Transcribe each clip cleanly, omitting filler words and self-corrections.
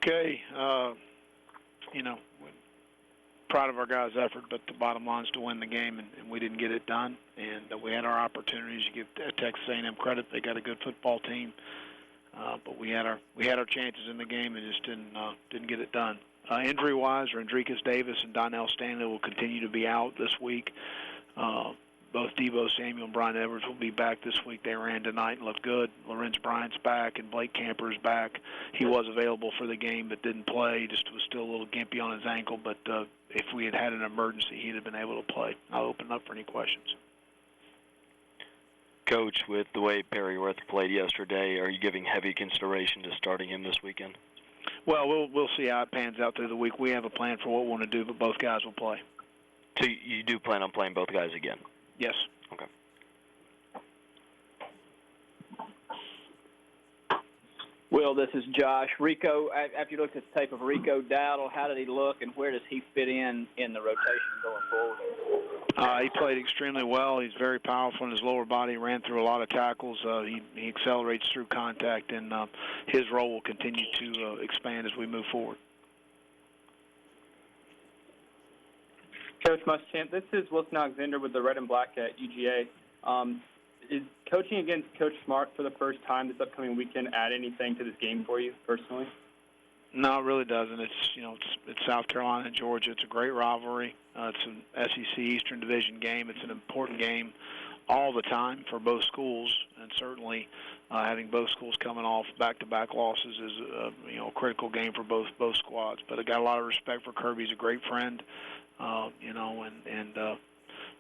okay. Proud of our guys' effort, but the bottom line is to win the game, and we didn't get it done. And we had our opportunities. You give Texas A&M credit; they got a good football team, but we had our chances in the game and just didn't get it done. Injury-wise, Rodriguez Davis and Donnell Stanley will continue to be out this week. Both Debo Samuel and Brian Edwards will be back this week. They ran tonight and looked good. Lorenz Bryant's back, and Blake Camper's back. He was available for the game but didn't play. Just was still a little gimpy on his ankle, but if we had had an emergency, he'd have been able to play. I'll open up for any questions. Coach, with the way Perry Worth played yesterday, are you giving heavy consideration to starting him this weekend? Well, we'll see how it pans out through the week. We have a plan for what we want to do, but both guys will play. So you do plan on playing both guys again? Yes. Okay. Will, this is Josh. Rico, after you looked at the tape of Rico Dowdle, how did he look, and where does he fit in the rotation going forward? He played extremely well. He's very powerful in his lower body. Ran through a lot of tackles. He accelerates through contact, and his role will continue to expand as we move forward. Coach Muschamp, this is Wilson Alexander with the Red and Black at UGA. Is coaching against Coach Smart for the first time this upcoming weekend add anything to this game for you personally? No, it really doesn't. It's South Carolina and Georgia. It's a great rivalry. It's an SEC Eastern Division game. It's an important game all the time for both schools, and certainly having both schools coming off back-to-back losses is a critical game for both squads. But I got a lot of respect for Kirby. He's a great friend, and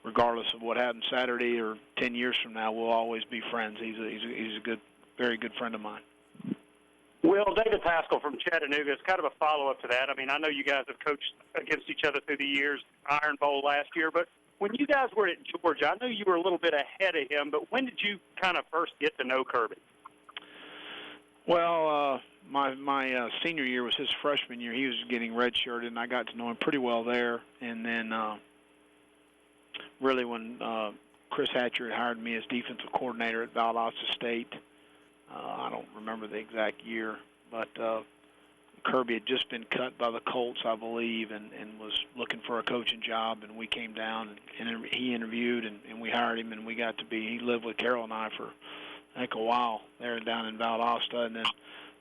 regardless of what happens Saturday or 10 years from now, we'll always be friends. He's a good, very good friend of mine. Will, David Pascal from Chattanooga is kind of a follow-up to that. I mean, I know you guys have coached against each other through the years, Iron Bowl last year, but when you guys were at Georgia, I know you were a little bit ahead of him, but when did you kind of first get to know Kirby? Well, my senior year was his freshman year. He was getting redshirted, and I got to know him pretty well there. And then really when Chris Hatcher had hired me as defensive coordinator at Valdosta State, I don't remember the exact year, but Kirby had just been cut by the Colts, I believe, and was looking for a coaching job, and we came down, and he interviewed, and we hired him, and he lived with Carol and I for, I think, a while there down in Valdosta, and then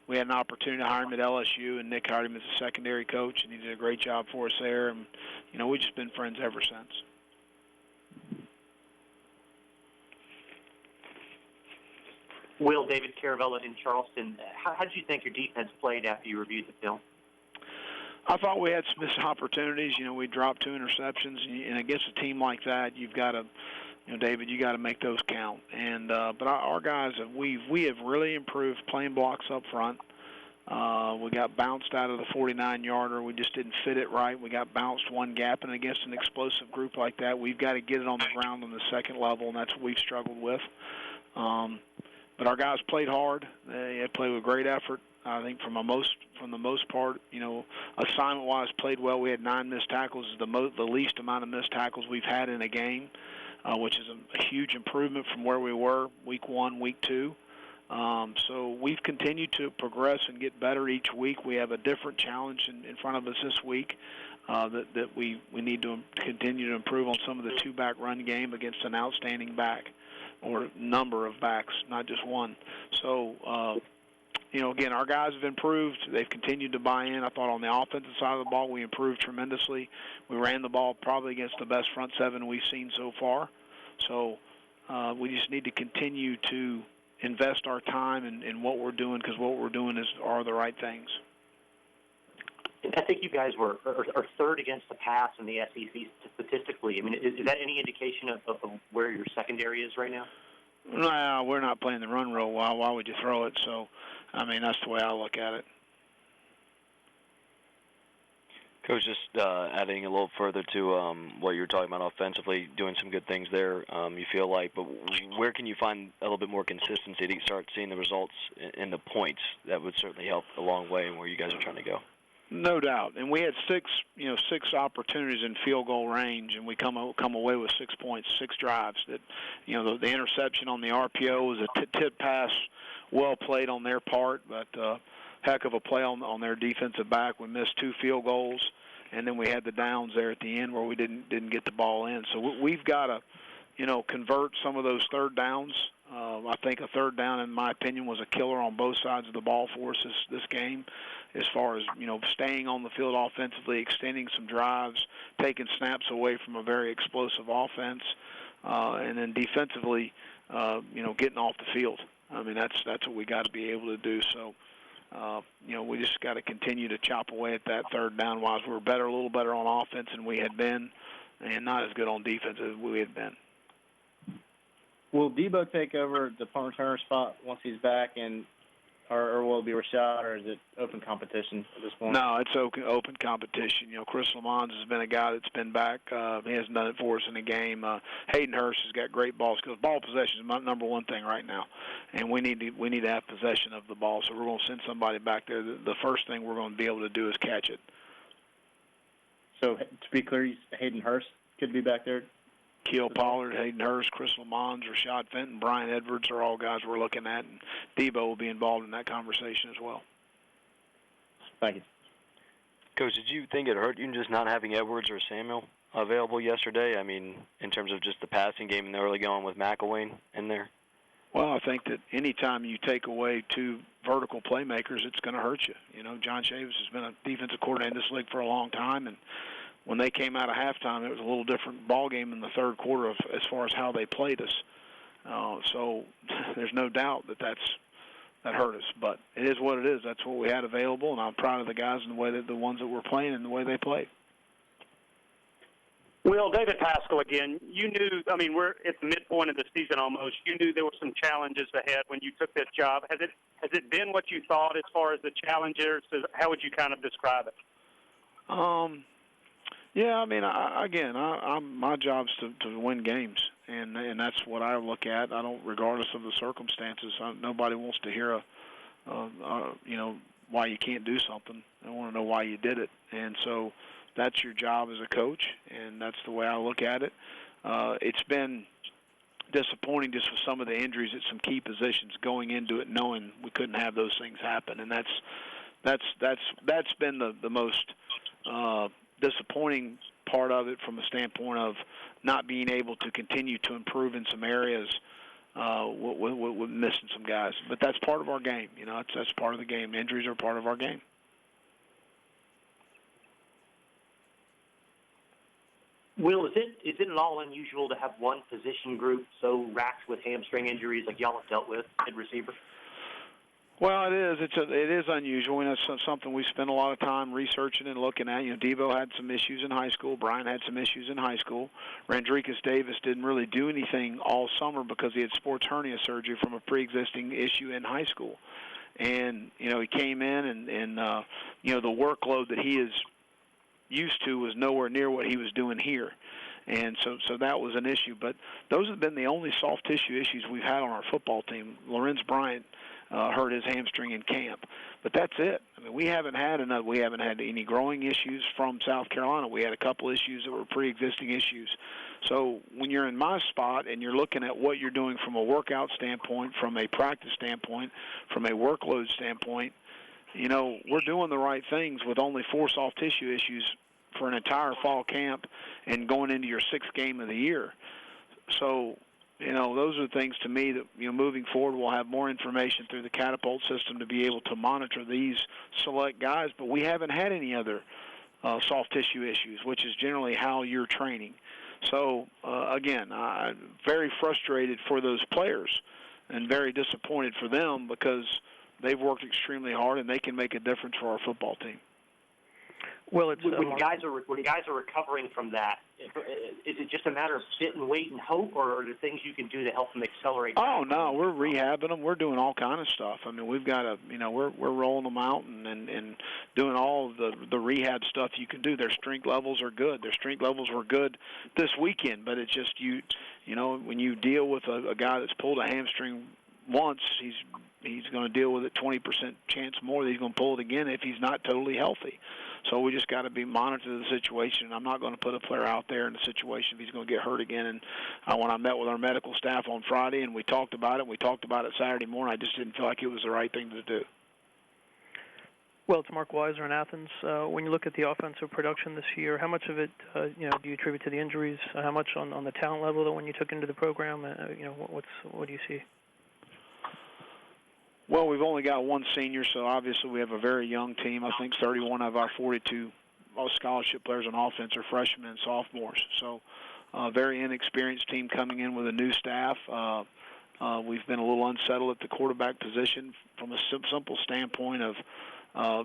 we had an opportunity to hire him at LSU, and Nick hired him as a secondary coach, and he did a great job for us there, and, we've just been friends ever since. Will, David Caravella in Charleston. How did you think your defense played after you reviewed the film? I thought we had some missed opportunities. We dropped 2 interceptions, and against a team like that, you've got to, David, you got to make those count. And but our guys, we have really improved playing blocks up front. We got bounced out of the 49-yarder. We just didn't fit it right. We got bounced one gap, and against an explosive group like that, we've got to get it on the ground on the second level, and that's what we've struggled with. But our guys played hard. They played with great effort. I think from the most part, assignment-wise, played well. We had 9 missed tackles, the least amount of missed tackles we've had in a game, which is a huge improvement from where we were week 1, week 2. So we've continued to progress and get better each week. We have a different challenge in front of us this week that we need to continue to improve on some of the 2-back run game against an outstanding back, or number of backs, not just one. So, again, our guys have improved. They've continued to buy in. I thought on the offensive side of the ball, we improved tremendously. We ran the ball probably against the best front 7 we've seen so far. So we just need to continue to invest our time in what we're doing, because what we're doing are the right things. I think you guys are third against the pass in the SEC statistically. I mean, is that any indication of where your secondary is right now? No, we're not playing the run real well. Why would you throw it? So, that's the way I look at it. Coach, just adding a little further to what you were talking about offensively, doing some good things there, you feel like, but where can you find a little bit more consistency to start seeing the results in the points? That would certainly help a long way in where you guys are trying to go. No doubt, and we had 6 opportunities in field goal range, and we come away with 6 points, 6 drives. That, the interception on the RPO was a tip pass, well played on their part, but heck of a play on their defensive back. We missed 2 field goals, and then we had the downs there at the end where we didn't get the ball in. So we've got to, convert some of those third downs. I think a third down, in my opinion, was a killer on both sides of the ball for us this game, as far as, staying on the field offensively, extending some drives, taking snaps away from a very explosive offense, and then defensively, getting off the field. I mean, that's what we got to be able to do. So, we just got to continue to chop away at that third down. Wise, we were a little better on offense than we had been, and not as good on defense as we had been. Will Debo take over the punt returner spot once he's back, or will it be Rashad, or is it open competition at this point? No, it's open competition. Chris Lamons has been a guy that's been back. He hasn't done it for us in the game. Hayden Hurst has got great ball skills. Ball possession is my number one thing right now, and we need to have possession of the ball. So we're going to send somebody back there. The first thing we're going to be able to do is catch it. So to be clear, Hayden Hurst could be back there. Keel Pollard, Hayden Hurst, Chris Lamons, Rashad Fenton, Brian Edwards are all guys we're looking at, and Debo will be involved in that conversation as well. Thank you. Coach, did you think it hurt you just not having Edwards or Samuel available yesterday? I mean, in terms of just the passing game in the early going with McElwain in there? Well, I think that any time you take away 2 vertical playmakers, it's going to hurt you. John Chavis has been a defensive coordinator in this league for a long time, and when they came out of halftime, it was a little different ball game in the third quarter as far as how they played us. So there's no doubt that hurt us. But it is what it is. That's what we had available, and I'm proud of the guys and the ones that were playing and the way they played. Will, David Pascal again. You knew, we're at the midpoint of the season almost. You knew there were some challenges ahead when you took this job. Has it been what you thought as far as the challenges? How would you kind of describe it? Yeah, my job's to win games, and that's what I look at. I don't, regardless of the circumstances. Nobody wants to hear why you can't do something. They want to know why you did it, and so that's your job as a coach, and that's the way I look at it. It's been disappointing just with some of the injuries at some key positions going into it, knowing we couldn't have those things happen, and that's been the most disappointing part of it from a standpoint of not being able to continue to improve in some areas with missing some guys. But that's part of our game. That's part of the game. Injuries are part of our game. Will, is it at all unusual to have one position group so racked with hamstring injuries like y'all have dealt with at receiver? Well, it is. It is unusual, and it's something we spend a lot of time researching and looking at. Debo had some issues in high school. Brian had some issues in high school. Randricus Davis didn't really do anything all summer because he had sports hernia surgery from a pre-existing issue in high school. And, he came in, and the workload that he is used to was nowhere near what he was doing here. And so that was an issue. But those have been the only soft tissue issues we've had on our football team. Lorenz Bryant hurt his hamstring in camp, but that's it. We haven't had any growing issues from South Carolina. We had a couple issues that were pre-existing issues. So when you're in my spot and you're looking at what you're doing from a workout standpoint, from a practice standpoint, from a workload standpoint, we're doing the right things with only 4 soft tissue issues for an entire fall camp and going into your 6th game of the year. So, those are things to me that, moving forward, we'll have more information through the catapult system to be able to monitor these select guys. But we haven't had any other soft tissue issues, which is generally how you're training. So, again, I'm very frustrated for those players and very disappointed for them because they've worked extremely hard and they can make a difference for our football team. Well, when guys are recovering from that, is it just a matter of sit and wait and hope, or are there things you can do to help them accelerate? Oh no, we're rehabbing them. We're doing all kind of stuff. We've got we're rolling them out and doing all of the rehab stuff you can do. Their strength levels are good. Their strength levels were good this weekend, but it's just when you deal with a guy that's pulled a hamstring once, he's going to deal with it 20% chance more that he's going to pull it again if he's not totally healthy. So we just got to be monitoring the situation. I'm not going to put a player out there in a situation if he's going to get hurt again. And when I met with our medical staff on Friday and we talked about it Saturday morning, I just didn't feel like it was the right thing to do. Well, it's Mark Weiser in Athens. When you look at the offensive production this year, how much of it, do you attribute to the injuries? How much on the talent level that when you took into the program? What do you see? Well, we've only got one senior, so obviously we have a very young team. I think 31 of our 42 scholarship players on offense are freshmen and sophomores. So a very inexperienced team coming in with a new staff. We've been a little unsettled at the quarterback position from a simple standpoint of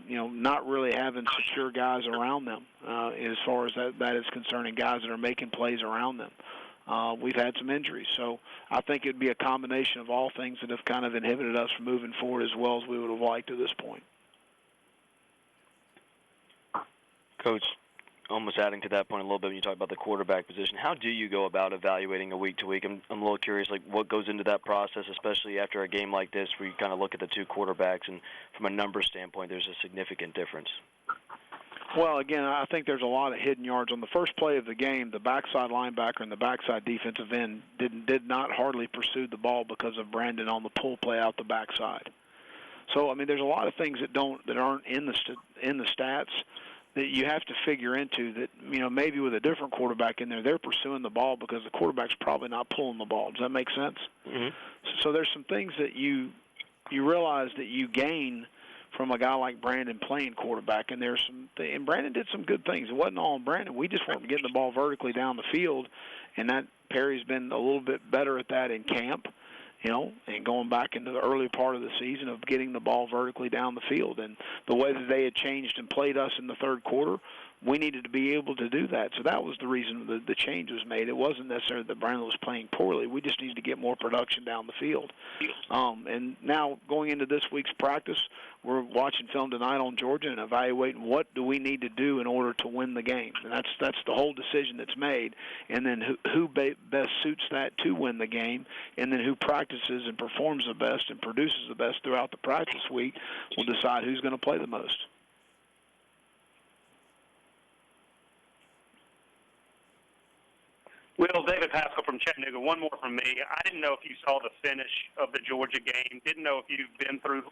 not really having secure guys around them as far as that is concerned, and guys that are making plays around them. We've had some injuries, so I think it'd be a combination of all things that have kind of inhibited us from moving forward as well as we would have liked to this point. Coach, almost adding to that point a little bit when you talk about the quarterback position, how do you go about evaluating a week-to-week? I'm a little curious, like what goes into that process, especially after a game like this where you kind of look at the two quarterbacks and from a number standpoint there's a significant difference? Well, again, I think there's a lot of hidden yards. On the first play of the game, the backside linebacker and the backside defensive end did not hardly pursue the ball because of Brandon on the pull play out the backside. So, I mean, there's a lot of things that aren't in the stats that you have to figure into that, maybe with a different quarterback in there, they're pursuing the ball because the quarterback's probably not pulling the ball. Does that make sense? Mm-hmm. So there's some things that you realize that you gain from a guy like Brandon playing quarterback, and and Brandon did some good things. It wasn't all on Brandon. We just weren't getting the ball vertically down the field, and that Perry's been a little bit better at that in camp, and going back into the early part of the season of getting the ball vertically down the field. And the way that they had changed and played us in the third quarter, we needed to be able to do that. So that was the reason the change was made. It wasn't necessarily that Brandon was playing poorly. We just needed to get more production down the field. And now going into this week's practice, we're watching film tonight on Georgia and evaluating what do we need to do in order to win the game. And that's the whole decision that's made. And then who best suits that to win the game, and then who practices and performs the best and produces the best throughout the practice week will decide who's going to play the most. Will, David Pascal from Chattanooga. One more from me. I didn't know if you saw the finish of the Georgia game. Didn't know if you've been through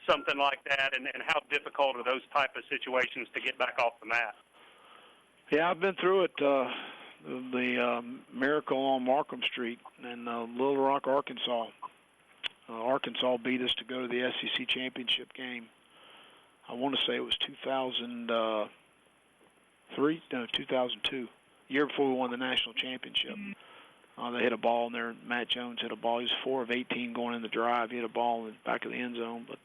something like that, and how difficult are those type of situations to get back off the mat? Yeah, I've been through it. The Miracle on Markham Street in Little Rock, Arkansas. Arkansas beat us to go to the SEC championship game. I want to say it was 2002. Year before we won the national championship. They hit a ball in there. Matt Jones hit a ball. He was 4 of 18 going in the drive. He hit a ball in the back of the end zone. But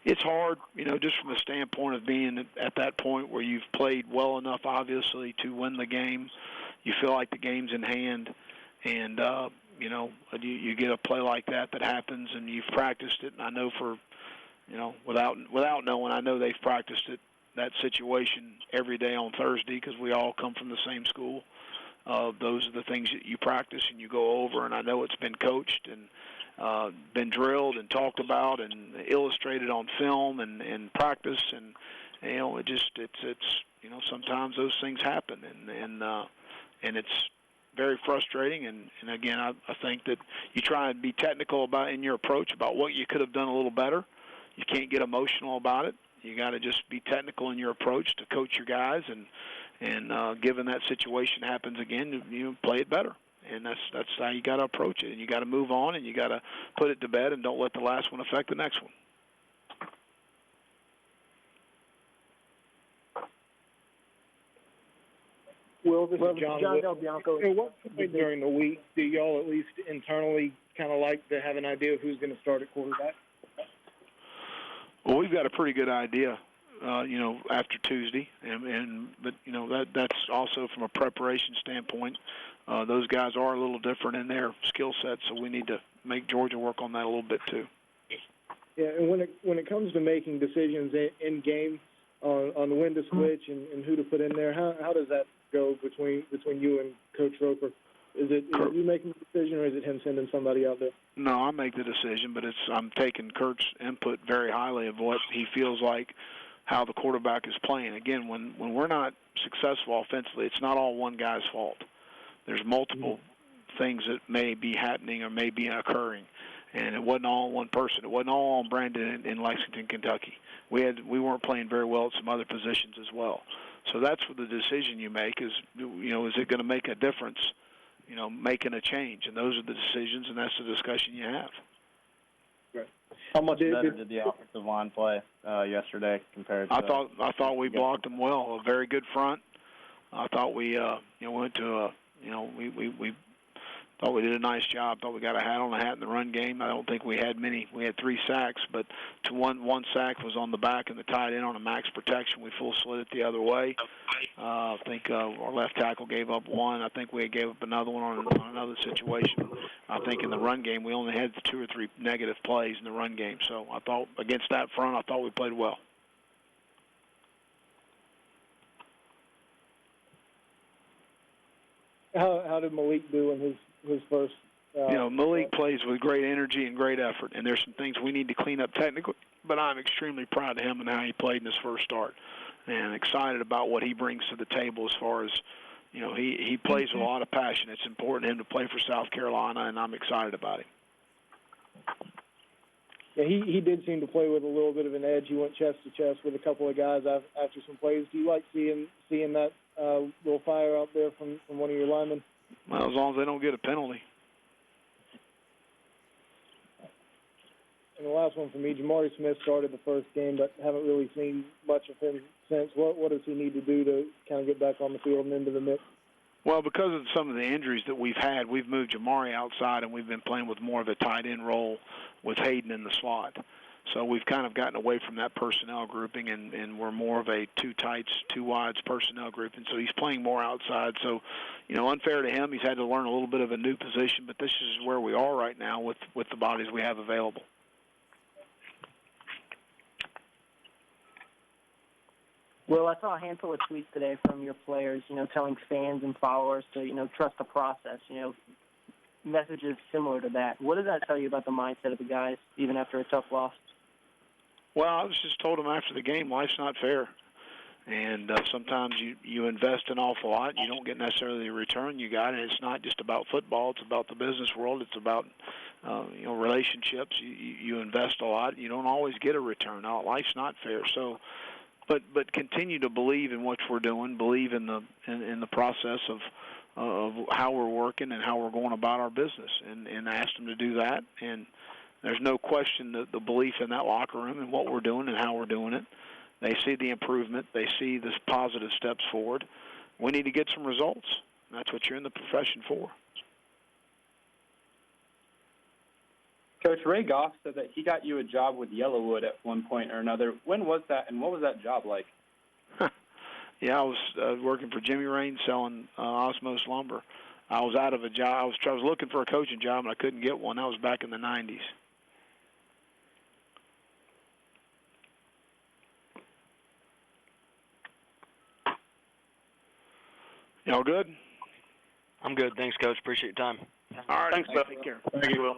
it's hard, just from the standpoint of being at that point where you've played well enough, obviously, to win the game. You feel like the game's in hand. And, you get a play like that happens, and you've practiced it. And I know without knowing, I know they've practiced it, that situation every day on Thursday because we all come from the same school. Those are the things that you practice and you go over, and I know it's been coached and been drilled and talked about and illustrated on film and practice, and it's sometimes those things happen, and it's very frustrating. And again, I think that you try and be technical in your approach about what you could have done a little better. You can't get emotional about it. You got to just be technical in your approach to coach your guys, and given that situation happens again, you play it better, and that's how you got to approach it. And you got to move on, and you got to put it to bed, and don't let the last one affect the next one. Well, this is John Del Bianco. At what point during the week do y'all at least internally kind of like to have an idea of who's going to start at quarterback? Well, we've got a pretty good idea, after Tuesday, but that's also from a preparation standpoint. Those guys are a little different in their skill set, so we need to make Georgia work on that a little bit too. Yeah, and when it comes to making decisions in game on when to switch and who to put in there, how does that go between you and Coach Roper? Is it you making the decision, or is it him sending somebody out there? No, I make the decision, but I'm taking Kurt's input very highly of what he feels like, how the quarterback is playing. Again, when we're not successful offensively, it's not all one guy's fault. There's multiple things that may be happening or may be occurring. And it wasn't all on one person. It wasn't all on Brandon in Lexington, Kentucky. We weren't playing very well at some other positions as well. So that's what the decision you make is, is it going to make a difference, making a change? And those are the decisions, and that's the discussion you have. Right. How much better did the offensive line play yesterday compared to? I thought we blocked them well. A very good front. I thought we went to we thought we did a nice job. Thought we got a hat on the hat in the run game. I don't think we had many. We had 3 sacks, but to one sack was on the back and the tight end on a max protection. We full slid it the other way. I think our left tackle gave up 1. I think we gave up another one on another situation. I think in the run game we only had 2 or 3 negative plays in the run game. So I thought against that front, I thought we played well. How did Malik do in his first? Malik plays with great energy and great effort, and there's some things we need to clean up technically, but I'm extremely proud of him and how he played in his first start, and excited about what he brings to the table as far as, he plays with a lot of passion. It's important to him to play for South Carolina, and I'm excited about him. Yeah, he did seem to play with a little bit of an edge. He went chest to chest with a couple of guys after some plays. Do you like seeing that little fire out there from one of your linemen? Well, as long as they don't get a penalty. And the last one for me, Jamari Smith started the first game, but haven't really seen much of him since. What does he need to do to kind of get back on the field and into the mix? Well, because of some of the injuries that we've had, we've moved Jamari outside, and we've been playing with more of a tight end role with Hayden in the slot. So we've kind of gotten away from that personnel grouping, and we're more of a 2 tights, 2 wides personnel group. And so he's playing more outside. So, unfair to him, he's had to learn a little bit of a new position, but this is where we are right now with the bodies we have available. Well, I saw a handful of tweets today from your players, telling fans and followers to, trust the process, messages similar to that. What does that tell you about the mindset of the guys, even after a tough loss? Well, I was just told them after the game, life's not fair. And sometimes you invest an awful lot. You don't get necessarily a return you got. And it's not just about football. It's about the business world. It's about, relationships. You invest a lot. You don't always get a return. Now, life's not fair. So, but continue to believe in what we're doing, believe in the process of how we're working and how we're going about our business, and ask them to do that. And there's no question that the belief in that locker room and what we're doing and how we're doing it. They see the improvement. They see the positive steps forward. We need to get some results. That's what you're in the profession for. Coach, Ray Goff said that he got you a job with Yellowwood at one point or another. When was that, and what was that job like? Yeah, I was working for Jimmy Raines selling Osmos lumber. I was out of a job. I was looking for a coaching job, and I couldn't get one. That was back in the 90s. Y'all good? I'm good. Thanks, Coach. Appreciate your time. All right. Thanks, Bill. Take care. Thank you, Will.